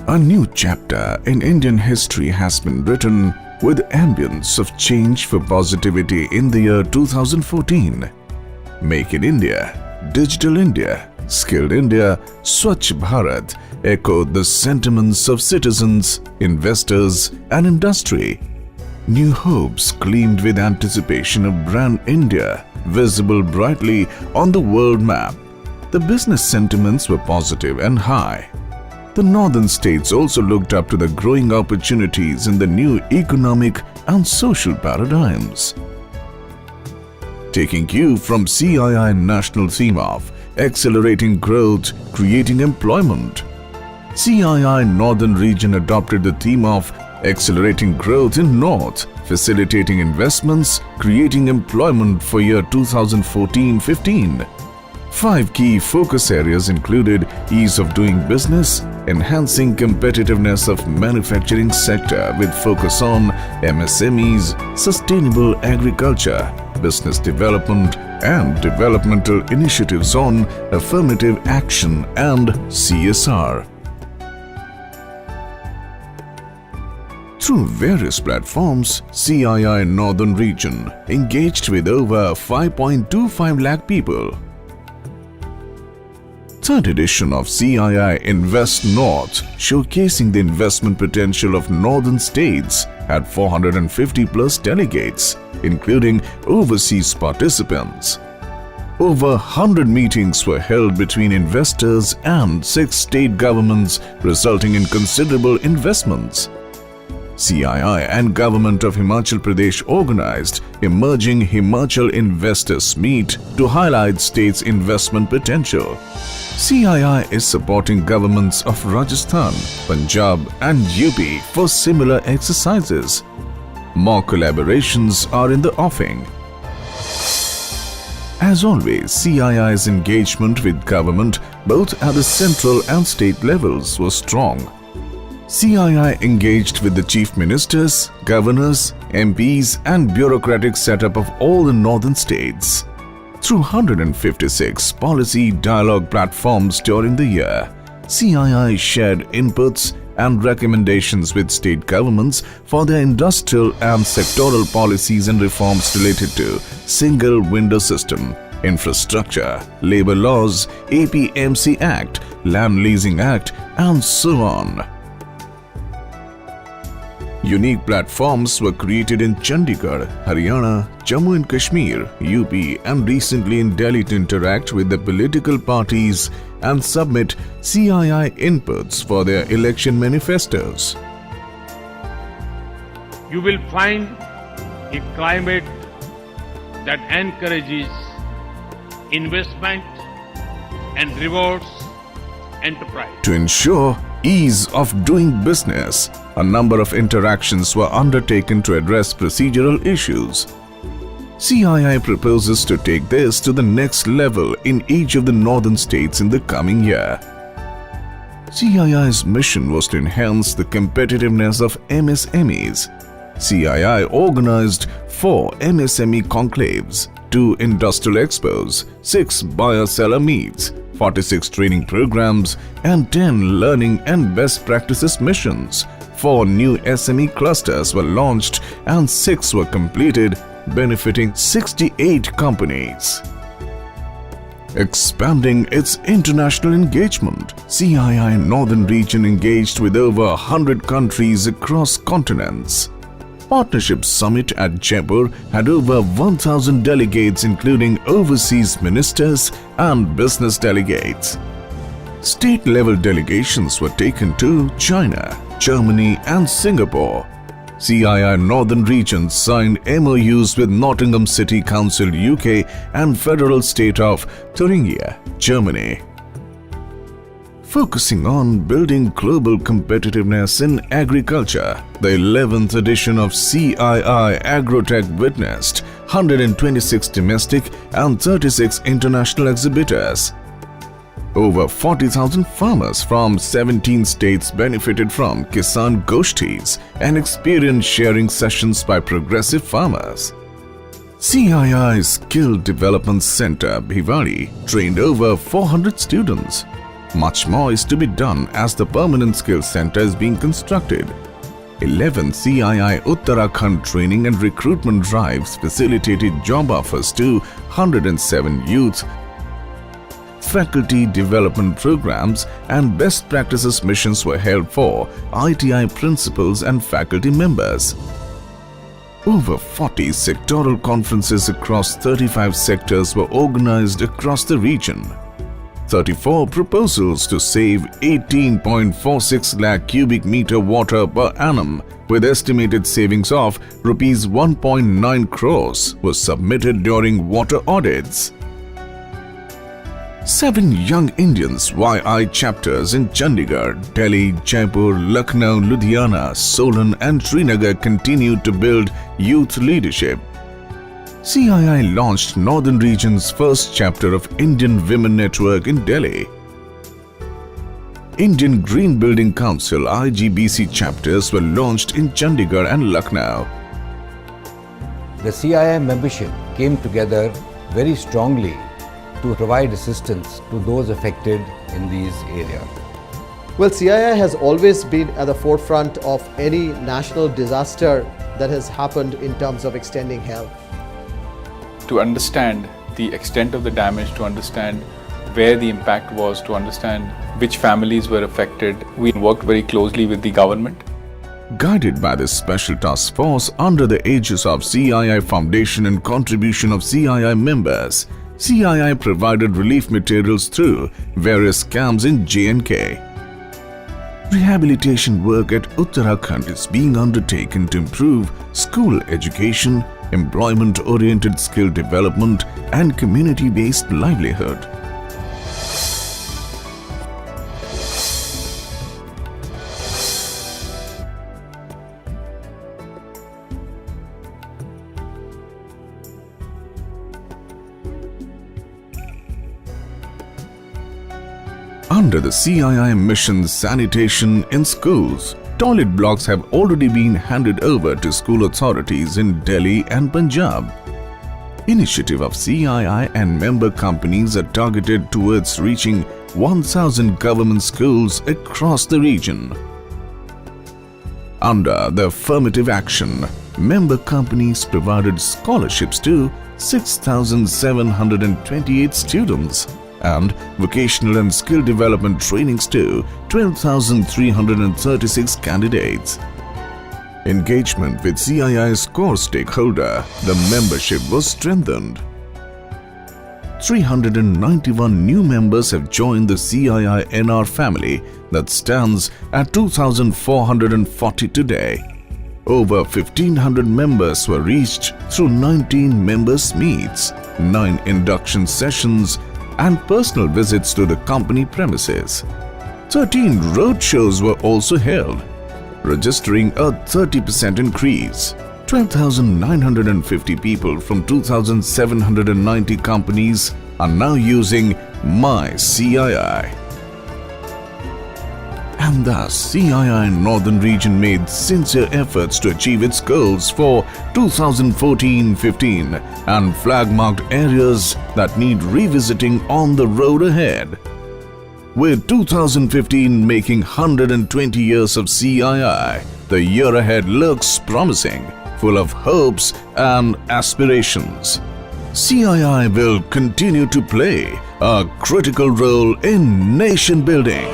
A new chapter in Indian history has been written with ambience of change for positivity in the year 2014. Make in India, Digital India, Skilled India, Swachh Bharat echoed the sentiments of citizens, investors and industry. New hopes gleamed with anticipation of brand India visible brightly on the world map. The business sentiments were positive and high. The northern states also looked up to the growing opportunities in the new economic and social paradigms. Taking cue from CII national theme of accelerating growth, creating employment, CII Northern Region adopted the theme of accelerating growth in North, facilitating investments, creating employment for year 2014-15. 5 key focus areas included ease of doing business, enhancing competitiveness of manufacturing sector with focus on MSMEs, sustainable agriculture, business development and developmental initiatives on affirmative action and CSR. Through various platforms, CII Northern Region engaged with over 5.25 lakh people. Third edition of CII Invest North, showcasing the investment potential of northern states, had 450 plus delegates, including overseas participants. Over 100 meetings were held between investors and 6 state governments, resulting in considerable investments. CII and Government of Himachal Pradesh organized Emerging Himachal Investors Meet to highlight state's investment potential. CII is supporting governments of Rajasthan, Punjab and UP for similar exercises. More collaborations are in the offing. As always, CII's engagement with government both at the central and state levels was strong. CII engaged with the chief ministers, governors, MPs and bureaucratic setup of all the northern states. Through 156 policy dialogue platforms during the year, CII shared inputs and recommendations with state governments for their industrial and sectoral policies and reforms related to single window system, infrastructure, labor laws, APMC Act, Land Leasing Act and so on. Unique platforms were created in Chandigarh, Haryana, Jammu and Kashmir, UP and recently in Delhi to interact with the political parties and submit CII inputs for their election manifestos. You will find a climate that encourages investment and rewards enterprise. To ensure ease of doing business, a number of interactions were undertaken to address procedural issues. CII proposes to take this to the next level in each of the northern states in the coming year. CII's mission was to enhance the competitiveness of MSMEs. CII organized 4 MSME conclaves, 2 industrial expos, 6 buyer-seller meets, 46 training programs and 10 learning and best practices missions. 4 new SME clusters were launched and 6 were completed, benefiting 68 companies. Expanding its international engagement, CII Northern Region engaged with over 100 countries across continents. Partnership Summit at Jaipur had over 1,000 delegates including overseas ministers and business delegates. State-level delegations were taken to China, Germany and Singapore. CII Northern Region signed MOUs with Nottingham City Council UK and Federal State of Thuringia, Germany. Focusing on building global competitiveness in agriculture, the 11th edition of CII Agrotech witnessed 126 domestic and 36 international exhibitors. Over 40,000 farmers from 17 states benefited from Kisan Goshtis and experience sharing sessions by progressive farmers. CII Skill Development Center, Bhiwadi, trained over 400 students. Much more is to be done as the permanent skills center is being constructed. 11 CII Uttarakhand training and recruitment drives facilitated job offers to 107 youth. Faculty development programs and best practices missions were held for ITI principals and faculty members. Over 40 sectoral conferences across 35 sectors were organized across the region. 34 proposals to save 18.46 lakh cubic meter water per annum with estimated savings of rupees 1.9 crores were submitted during water audits. 7 young Indians YI chapters in Chandigarh, Delhi, Jaipur, Lucknow, Ludhiana, Solan and Srinagar continued to build youth leadership. CII launched Northern Region's first chapter of Indian Women Network in Delhi. Indian Green Building Council IGBC chapters were launched in Chandigarh and Lucknow. The CII membership came together very strongly to provide assistance to those affected in these areas. Well, CII has always been at the forefront of any national disaster that has happened in terms of extending help. To understand the extent of the damage, to understand where the impact was, to understand which families were affected, we worked very closely with the government. Guided by this special task force under the aegis of CII Foundation and contribution of CII members, CII provided relief materials through various camps in J&K. Rehabilitation work at Uttarakhand is being undertaken to improve school education, employment-oriented skill development and community-based livelihood. Under the CII mission sanitation in schools, toilet blocks have already been handed over to school authorities in Delhi and Punjab. Initiative of CII and member companies are targeted towards reaching 1,000 government schools across the region. Under the affirmative action, member companies provided scholarships to 6,728 students and vocational and skill development trainings to 12,336 candidates. Engagement with CII's core stakeholder, the membership was strengthened. 391 new members have joined the CII NR family that stands at 2,440 today. Over 1,500 members were reached through 19 members' meets, 9 induction sessions, and personal visits to the company premises. 13 road shows were also held, registering a 30% increase. 12,950 people from 2,790 companies are now using My CII. And thus, CII Northern Region made sincere efforts to achieve its goals for 2014-15 and flag-marked areas that need revisiting on the road ahead. With 2015 making 120 years of CII, the year ahead looks promising, full of hopes and aspirations. CII will continue to play a critical role in nation building.